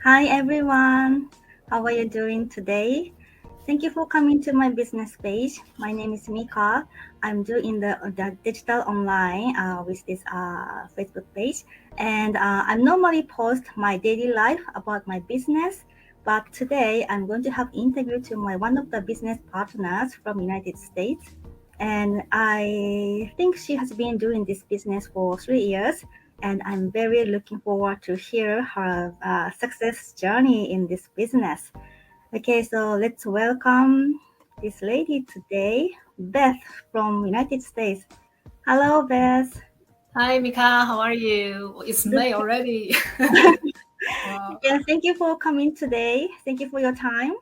Hi everyone, how are you doing today? Thank you for coming to my business page. My name is Mika. I'm doing the digital online with this Facebook page, and I normally post my daily life about my business. But today I'm going to have interview to my one of the business partners from United States, and I think she has been doing this business for 3 years, and I'm very looking forward to hear her success journey in this business. Okay, so let's welcome this lady today, Beth from United States. Hello, Beth. Hi, Mika. How are you? It's Good. May already. Wow. Yeah, thank you for coming today. Thank you for your time.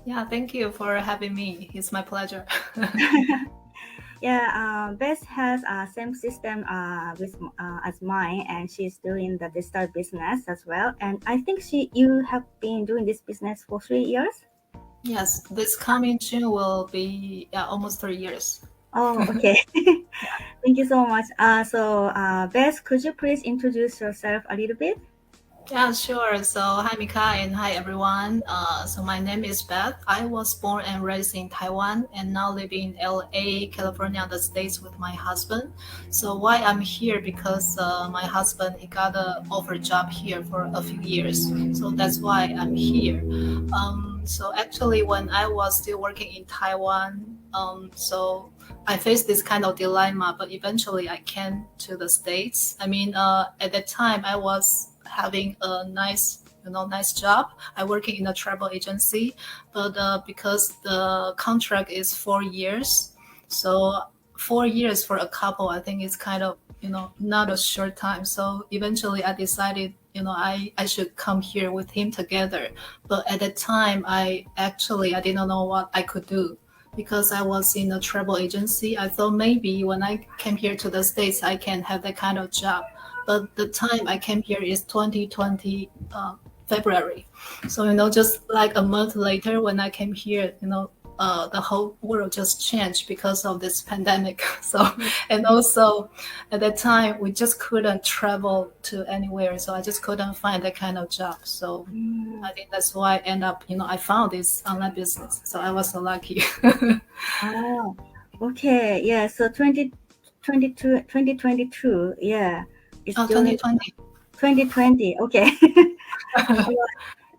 Yeah, thank you for having me. It's my pleasure. Yeah, Beth has same system with as mine, and she's doing the digital business as well. And I think you have been doing this business for 3 years. Yes, this coming June will be almost 3 years. Oh, okay. Thank you so much. Beth, could you please introduce yourself a little bit? Yeah, sure. So, hi, Mika, and hi, everyone. So, my name is Beth. I was born and raised in Taiwan and now live in LA, California, the States with my husband. So, why I'm here? Because my husband he got an offer job here for a few years. So, that's why I'm here. So, actually, when I was still working in Taiwan, I faced this kind of dilemma, but eventually I came to the States. I mean, at that time, I was having a nice job. I working in a travel agency, but because the contract is 4 years, so 4 years for a couple, I think it's kind of not a short time. So eventually, I decided I should come here with him together. But at that time, I didn't know what I could do because I was in a travel agency. I thought maybe when I came here to the States, I can have that kind of job. But the time I came here is 2020 February. So, just like a month later when I came here, the whole world just changed because of this pandemic. So, and also at that time, we just couldn't travel to anywhere. So I just couldn't find that kind of job. So Mm. I think that's why I end up, I found this online business. So I was so lucky. Oh, okay. Yeah. So 2022. Yeah. It's Oh, during 2020. 2020. Okay.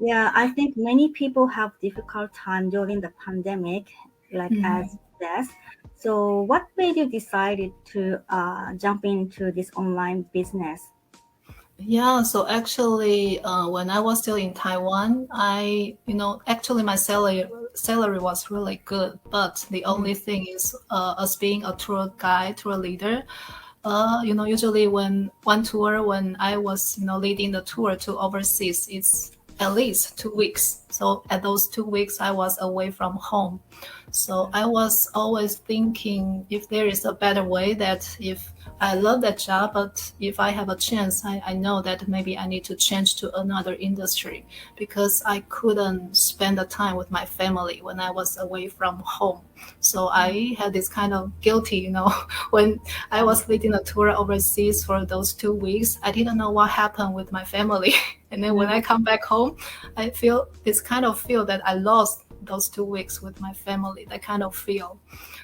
Yeah. I think many people have difficult time during the pandemic, like as this. So what made you decided to jump into this online business? Yeah, so actually, when I was still in Taiwan, actually my salary was really good. But the only thing is, us being a tour guide, tour leader, usually when one tour, when I was, leading the tour to overseas, it's at least 2 weeks. So at those 2 weeks, I was away from home. So I was always thinking if there is a better way, that if I love that job, but if I have a chance, I know that maybe I need to change to another industry because I couldn't spend the time with my family when I was away from home. So I had this kind of guilty, when I was leading a tour overseas for those 2 weeks. I didn't know what happened with my family. And then when I come back home, I feel this kind of feel that I lost those 2 weeks with my family, that kind of feel.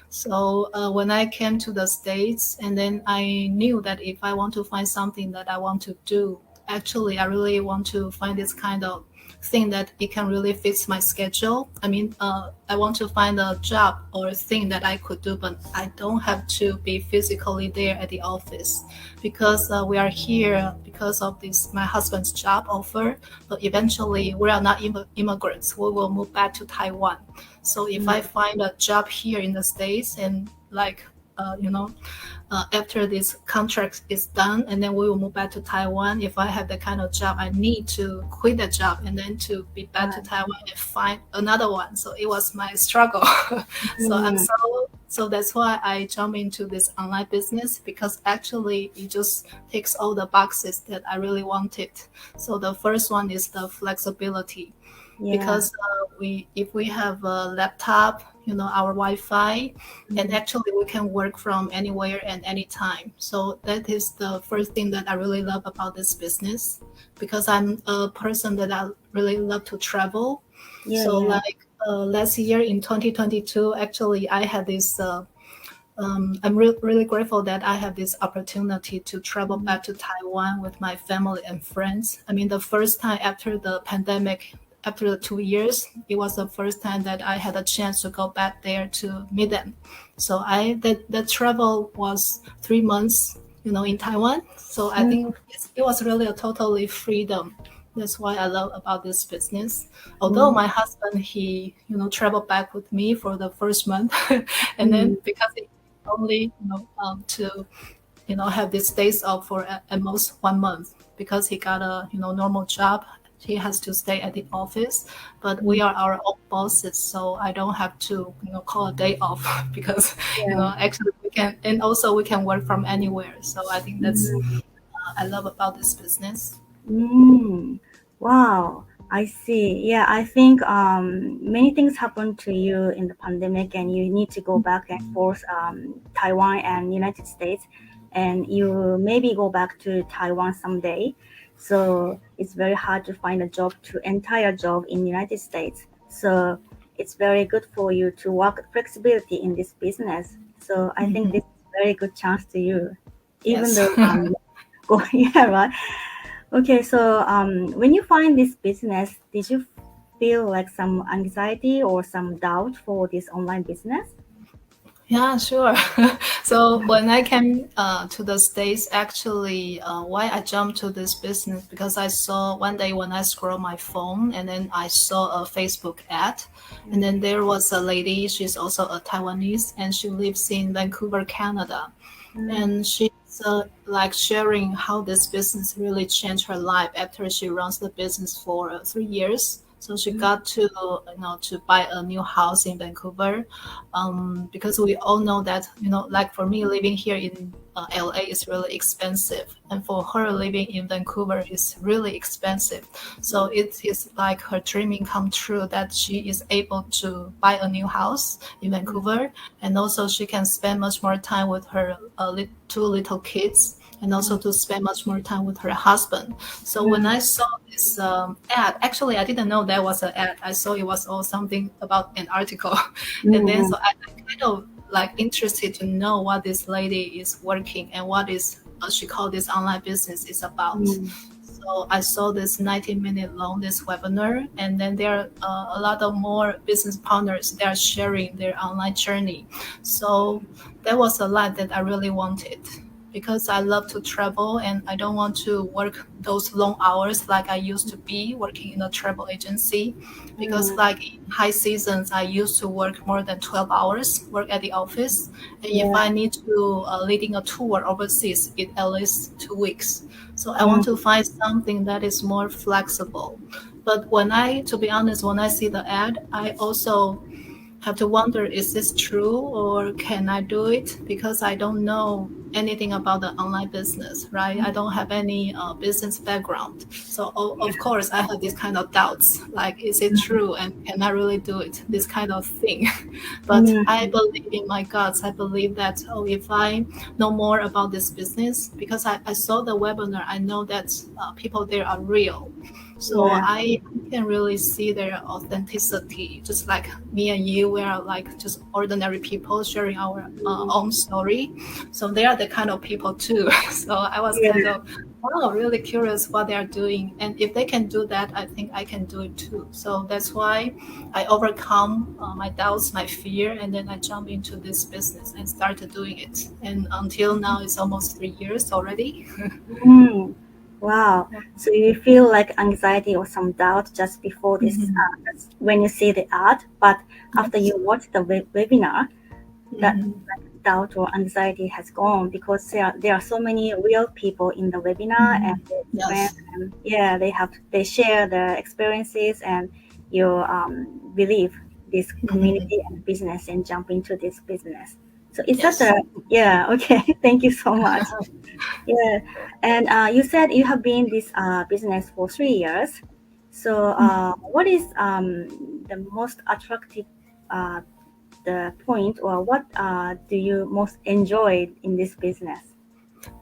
So when I came to the States, and then I knew that if I want to find something that I want to do, actually, I really want to find this kind of thing that it can really fit my schedule. I mean, I want to find a job or a thing that I could do, but I don't have to be physically there at the office because we are here because of this my husband's job offer. But eventually, we are not immigrants. We will move back to Taiwan. So if I find a job here in the States and like, after this contract is done, and then we will move back to Taiwan. If I have that kind of job, I need to quit the job and then to be back to Taiwan and find another one. So it was my struggle. So so that's why I jump into this online business because actually it just ticks all the boxes that I really wanted. So the first one is the flexibility. Yeah. because we if we have a laptop, our Wi-Fi, and Mm. actually we can work from anywhere and anytime. So that is the first thing that I really love about this business, because I'm a person that I really love to travel. Yeah, So yeah. like last year in 2022, actually I had this. I'm really grateful that I have this opportunity to travel Mm. back to Taiwan with my family and friends. I mean, the first time after the pandemic, after the 2 years, it was the first time that I had a chance to go back there to meet them. So the travel was 3 months, in Taiwan. So I Mm. think it was really a totally freedom. That's why I love about this business. Although Mm. my husband, he, traveled back with me for the first month, and then Mm. because only to have these days off for at most 1 month, because he got a normal job. He has to stay at the office, but we Mm. are our own bosses, so I don't have to call a day off because Yeah. actually we can, and also we can work from anywhere. So I think that's Mm. I love about this business. Mm. Wow, I see. Yeah, I think many things happened to you in the pandemic, and you need to go back and forth Taiwan and United States, and you maybe go back to Taiwan someday. So it's very hard to find a job to entire job in United States. So it's very good for you to work flexibility in this business. So I think Mhm. this is a very good chance to you, even Yes. though go yeah, right. Okay, so when you find this business, did you feel like some anxiety or some doubt for this online business? Yeah, sure. So when I came to the States, actually, why I jumped to this business, because I saw one day when I scrolled my phone, and then I saw a Facebook ad, and Mm. then there was a lady. She's also a Taiwanese, and she lives in Vancouver, Canada, Mm. and she's like sharing how this business really changed her life after she runs the business for 3 years. So she Mm. got to to buy a new house in Vancouver, because we all know that like for me living here in LA is really expensive, and for her living in Vancouver is really expensive. So it is like her dreaming come true that she is able to buy a new house in Mm. Vancouver, and also she can spend much more time with her two little kids, and also Mm. to spend much more time with her husband. So when Mm. I saw this ad, actually I didn't know that was an ad. I saw it was all something about an article, and then Mm. so I kind of like interested to know what this lady is working, and what is she called this online business is about. Mm. So I saw this 90-minute long this webinar, and then there are a lot of more business partners. They are sharing their online journey. So that was a life that I really wanted, because I love to travel, and I don't want to work those long hours like I used to be working in a travel agency. Because Mm. like in high seasons, I used to work more than 12 hours, work at the office. And if Yeah. I need to leading a tour overseas, it at least 2 weeks. So I want to Mm. find something that is more flexible. But to be honest, when I see the ad, I also have to wonder, is this true or can I do it? Because I don't know anything about the online business, right? I don't have any business background. So of course I have these kind of doubts, like, is it true and can I really do it? This kind of thing. But I Mm. believe in my guts. I believe that, if I know more about this business, because I saw the webinar, I know that people there are real. So Yeah. I can really see their authenticity, just like me and you, we are like just ordinary people sharing our own story. So they are the kind of people too. So I was kind Yeah. of, wow, really curious what they are doing. And if they can do that, I think I can do it too. So that's why I overcome my doubts, my fear, and then I jump into this business and started doing it. And until now, it's almost 3 years already. Mm. Wow. So you feel like anxiety or some doubt just before this, Mhm. just when you see the ad, but after Yes. you watch the webinar, that Mhm. like, doubt or anxiety has gone because there are so many real people in the webinar and Mhm. they explain Yes. and yeah they share their experiences and you believe this Mhm. community and business and jump into this business. So is that Yes. a yeah okay thank you so much. Yeah, and you said you have been this business for 3 years. So, what is the most attractive uh, the point, or what do you most enjoy in this business?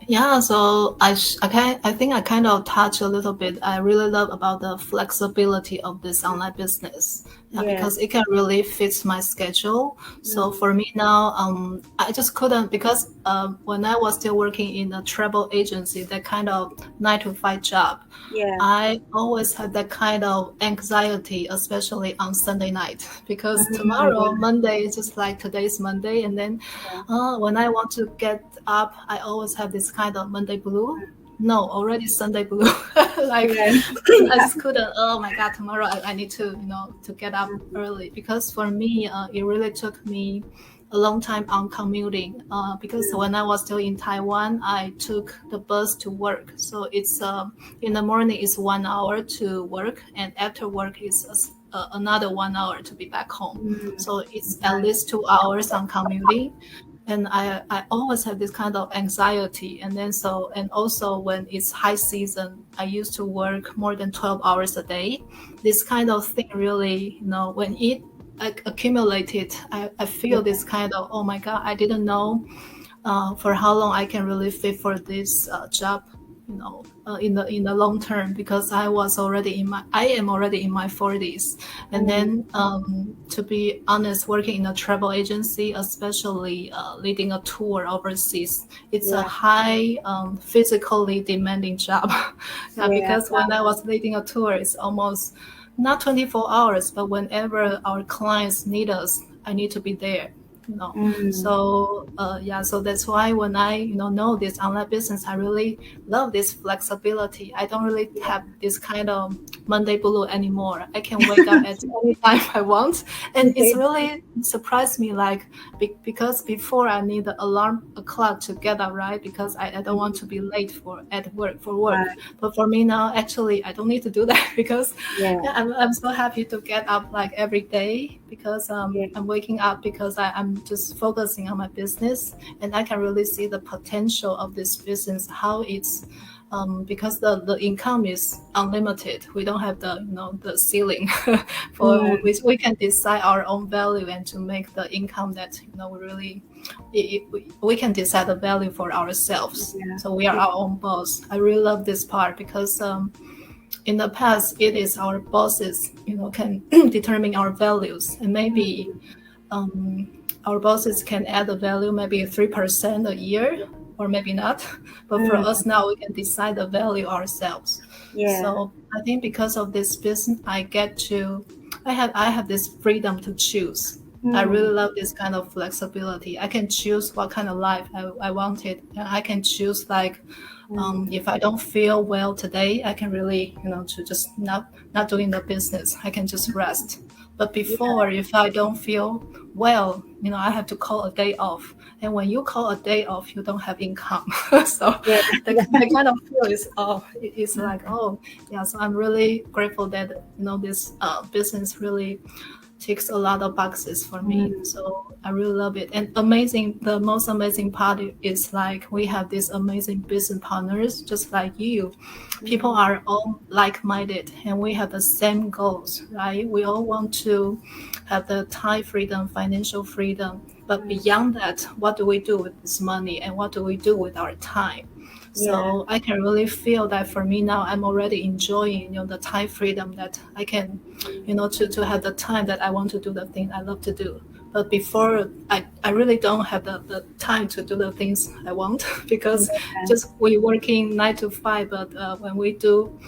Yeah, so I think I kind of touch a little bit. I really love about the flexibility of this online business. Yeah, Yeah. because it can really fit my schedule. So Mm, for me now, I just couldn't because when I was still working in a travel agency, that kind of 9 to 5 job, yeah. I always had that kind of anxiety, especially on Sunday night, because tomorrow, Mm, Monday, is just like today's Monday. And then yeah. when I want to get up, I always have this kind of Monday blue. No, already Sunday blue. Like Yeah. I just couldn't. Oh my God, tomorrow I need to, to get up early because for me, it really took me a long time on commuting. Because when I was still in Taiwan, I took the bus to work. So it's in the morning is 1 hour to work, and after work is another 1 hour to be back home. Mm, So it's at nice. least 2 hours on commuting. And I always have this kind of anxiety. And then and also when it's high season, I used to work more than 12 hours a day. This kind of thing really, when it accumulated, I Yeah. feel this kind of, oh my God, I didn't know for how long I can really fit for this job, in the long term, because I am already in my 40s. And Mm, then to be honest, working in a travel agency, especially leading a tour overseas, it's a yeah. high physically demanding job. Yeah, Yeah. because when I was leading a tour, it's almost not 24 hours, but whenever our clients need us, I need to be there. Mm, So yeah, so that's why when I know this online business, I really love this flexibility. I don't really yeah. have this kind of Monday blue anymore. I can wake up at any time I want, and it's Yeah. really surprised me. Like because before I need the alarm a clock to get up, right? Because I don't want to be late for work. Right. But for me now, actually, I don't need to do that because Yeah. yeah, I'm so happy to get up like every day because Yeah. I'm waking up because I'm just focusing on my business, and I can really see the potential of this business, how it's because the income is unlimited. We don't have the ceiling for Mm, which we can decide our own value and to make the income that we really we can decide the value for ourselves. yeah. So we are Yeah. our own boss. I really love this part because in the past it is our bosses can determine our values, and maybe Mm, um, our bosses can add a value maybe 3% a year or maybe not, but for us mm, now we can decide the value ourselves. yeah. So I think because of this business I have this freedom to choose. I really Mm, love this kind of flexibility. I can choose what kind of life I wanted, and I can choose like mm, if I don't feel well today, I can really, to just not doing the business. I can just rest. But yeah. before, if I don't feel well, I have to call a day off. And when you call a day off, you don't have income. So Yeah. the kind of feel is it's like, oh yeah. So I'm really grateful that this business really ticks a lot of boxes for me. Mm, So I really love it. And amazing, the most amazing part is like we have these amazing business partners just like you. People mm, are all like-minded and we have the same goals, right? We all want to have the time freedom, financial freedom. But mm, beyond that, what do we do with this money and what do we do with our time? yeah. So I can really feel that for me now, I'm already enjoying, the time freedom that I can, to have the time that I want to do the thing I love to do. But before, I really don't have the time to do the things I want because Yeah. just we working 9 to 5. But when we do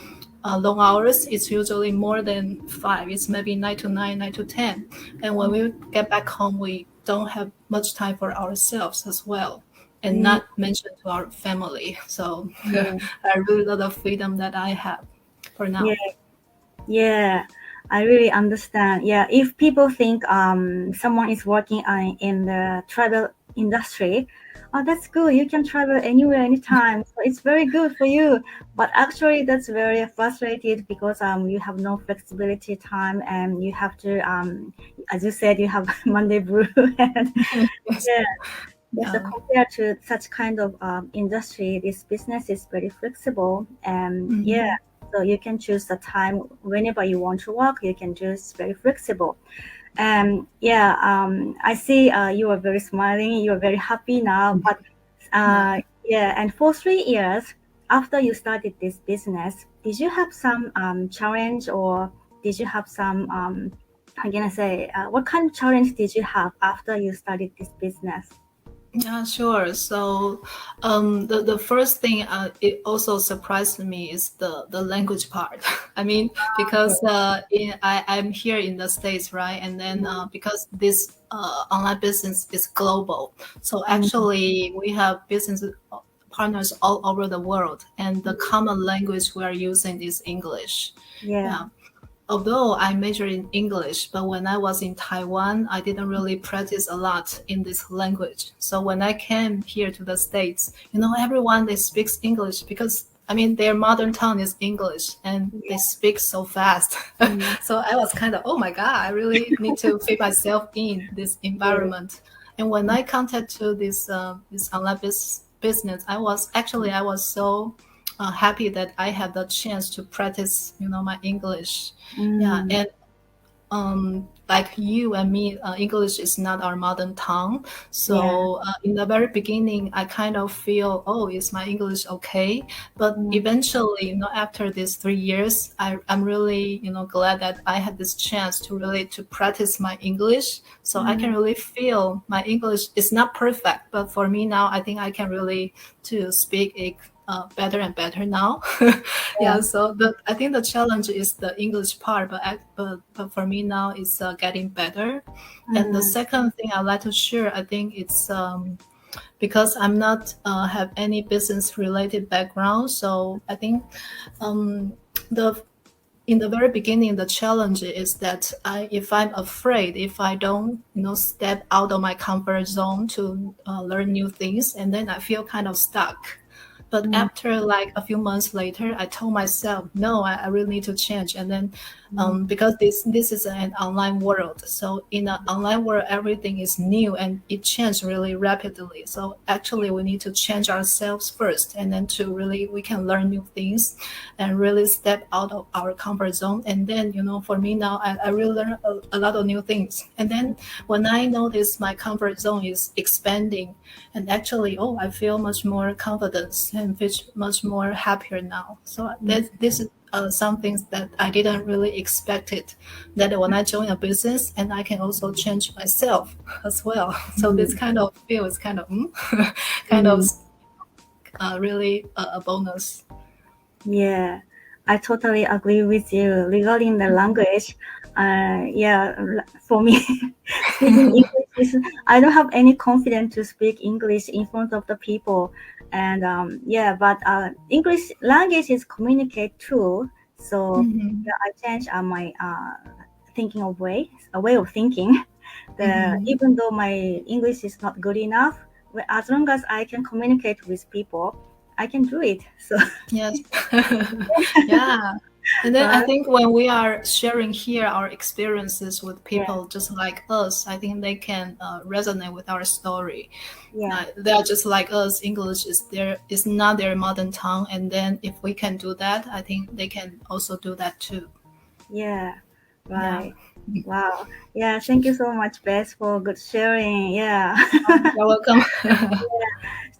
long hours, it's usually more than 5. It's maybe 9 to 9, 9 to 10. And when we get back home, we don't have much time for ourselves as well, and Mm, not mention to our family. So yeah. I really love the freedom that I have for Yeah. now. Yeah, I really understand. Yeah, if people think someone is working in the travel industry, oh, that's good. You can travel anywhere, anytime. So it's very good for you. But actually, that's very frustrated because you have no flexibility time and you have to as you said, you have Monday brew and Yes. yeah. Yeah, so Yeah. compared to such kind of industry, this business is very flexible and Mhm. yeah. So you can choose the time whenever you want to work. You can just very flexible. Yeah, I see you are very smiling. You are very happy now. But Yeah. yeah, and for 3 years after you started this business, did you have some challenge, or did you have some how can I say, what kind of challenge did you have after you started this business? Yeah, sure. So, the first thing it also surprised me is the language part. I mean, because I'm here in the States, right? And then because this online business is global, so Mm, actually we have business partners all over the world, and the common language we are using is English. yeah. Yeah. Although I majored in English, but when I was in Taiwan, I didn't really practice a lot in this language. So when I came here to the States, everyone they speaks English because I mean their modern tongue is English and they Yeah. speak so fast. Mm, So I was kind of, oh my God, I really need to fit myself in this yeah. environment. And when I contacted to this online business, I was so happy that I had the chance to practice, my English. Yeah, Mm, and like you and me, English is not our mother tongue. yeah. So in the very beginning, I kind of feel, oh, is my English okay? But Mm, eventually, after these 3 years, I'm really, glad that I had this chance to really to practice my English. So I can mm, really feel my English is not perfect, but for me now, I think I can really to speak it better and better now. yeah. Yeah, so I think the challenge is the English part, but for me now it's getting better. And the Mm, second thing I'd like to share, I think it's because I'm not have any business related background, so I think um, the in the very beginning the challenge is that if I'm afraid, if I don't step out of my comfort zone to learn new things, and then I feel kind of stuck. But mm, after like a few months later, I told myself, no, I really need to change. And then, mm, because this is an online world, so in an online world, everything is new and it changes really rapidly. So actually, we need to change ourselves first, and then to really we can learn new things, and really step out of our comfort zone. And then, for me now, I really learn a lot of new things. And then when I notice my comfort zone is expanding, and actually, oh, I feel much more confidence and feel much more happier now. So mm, this is some things that I didn't really expect it, that when I join a business and I can also change myself as well. So this mm, kind of feel is kind of kind of mm. really a bonus. Yeah, I totally agree with you regarding the language. Yeah, for me, speaking English is, I don't have any confidence to speak English in front of the people, and yeah, but English language is communicate too. So Mm-hmm. yeah, I changed my thinking of way, a way of thinking. The Mm-hmm. even though my English is not good enough, as long as I can communicate with people, I can do it. So. Yes. Yeah. And then I Right? think when we are sharing here our experiences with Yeah, people just like us, I think they can resonate with our story. yeah, They are just like us. English is not their mother tongue, and then if we can do that, I think they can also do that too. yeah, Yeah. right. Wow. Yeah, thank you so much, Beth, for good sharing. Yeah. You're welcome.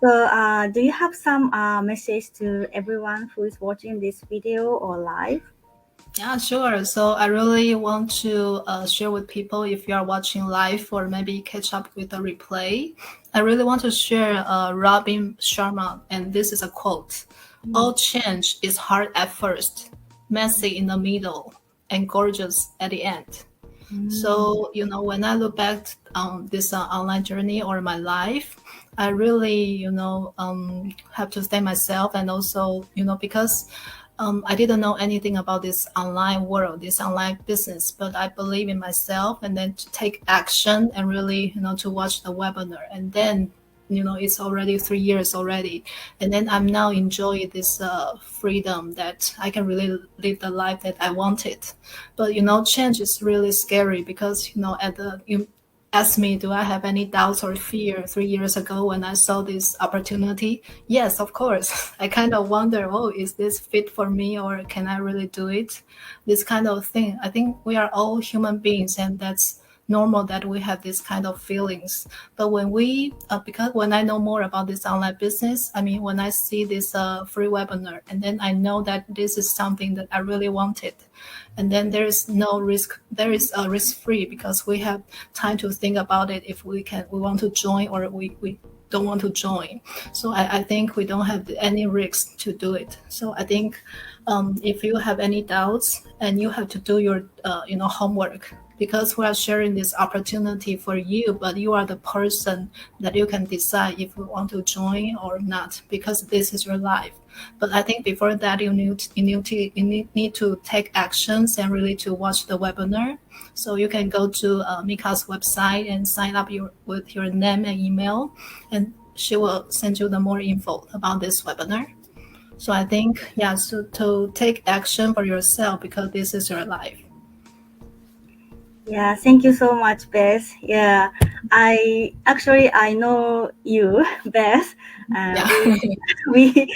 So, do you have some message to everyone who is watching this video or live? Yeah, sure. So I really want to share with people if you are watching live or maybe catch up with the replay. I really want to share Robin Sharma, and this is a quote: Mm, "All change is hard at first, messy in the middle, and gorgeous at the end." mm, So, when I look back on this online journey or my life, I really, have to thank myself, and also, because I didn't know anything about this online world, this online business, but I believe in myself, and then to take action and really, to watch the webinar. And then, it's already 3 years already. And then I'm now enjoying this freedom that I can really live the life that I wanted. But, change is really scary because, at the, ask me, do I have any doubts or fear 3 years ago when I saw this opportunity? Yes, of course. I kind of wonder, oh, is this fit for me or can I really do it? This kind of thing. I think we are all human beings, and that's normal that we have this kind of feelings. But because when I know more about this online business, I mean, when I see this free webinar, and then I know that this is something that I really wanted, and then there is no risk. There is a risk free because we have time to think about it if we want to join or we don't want to join. So I think we don't have any risks to do it. So I think if you have any doubts and you have to do your homework, because we are sharing this opportunity for you, but you are the person that you can decide if you want to join or not, because this is your life. But I think before that, you need to take actions and really to watch the webinar. So you can go to Mika's website and sign up with your name and email, and she will send you the more info about this webinar. So I think, yeah, so to take action for yourself because this is your life. Yeah, thank you so much, Beth. Yeah, I know you, Beth. Yeah. We we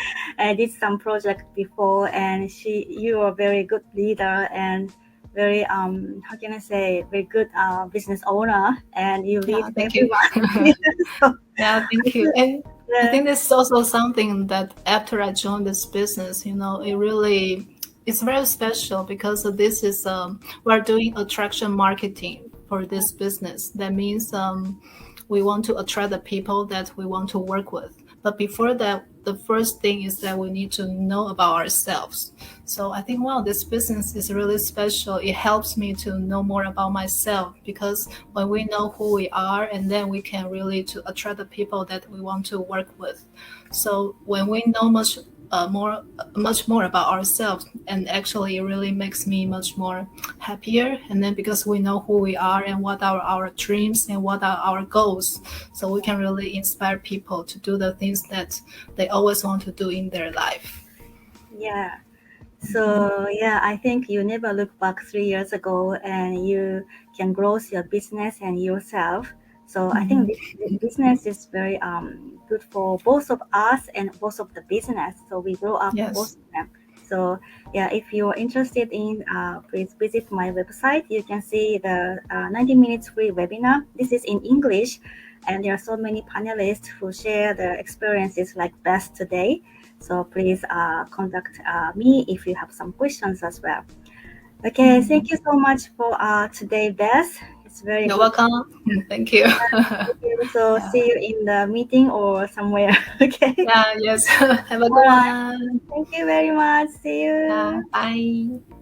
did some project before, and you are a very good leader and very how can I say, very good business owner, and you Yeah, lead thank you. everyone. Yeah, so Yeah, thank you. And I yeah, think this is also something that after I joined this business, it's very special because of this is we're doing attraction marketing for this business. That means we want to attract the people that we want to work with. But before that, the first thing is that we need to know about ourselves. So I think, wow, this business is really special. It helps me to know more about myself because when we know who we are, and then we can really to attract the people that we want to work with. So when we know much more about ourselves, and actually it really makes me much more happier. And then because we know who we are and what are our dreams and what are our goals, so we can really inspire people to do the things that they always want to do in their life. yeah. So yeah, I think you never look back 3 years ago, and you can grow your business and yourself. So I think Mhm. this business is very good for both of us and both of the business. So we grow up both Yes. of them. So yeah, if you're interested in, please visit my website. You can see the 90 minutes free webinar. This is in English, and there are so many panelists who share their experiences like Beth today. So please contact me if you have some questions as well. Okay, thank Mhm. you so much for today, Beth. It's very You're good. welcome. Thank you. Thank you. So Yeah. see you in the meeting or somewhere. Okay. Yeah, yes. Have a All good right. one. Thank you very much. See Yeah, you. bye.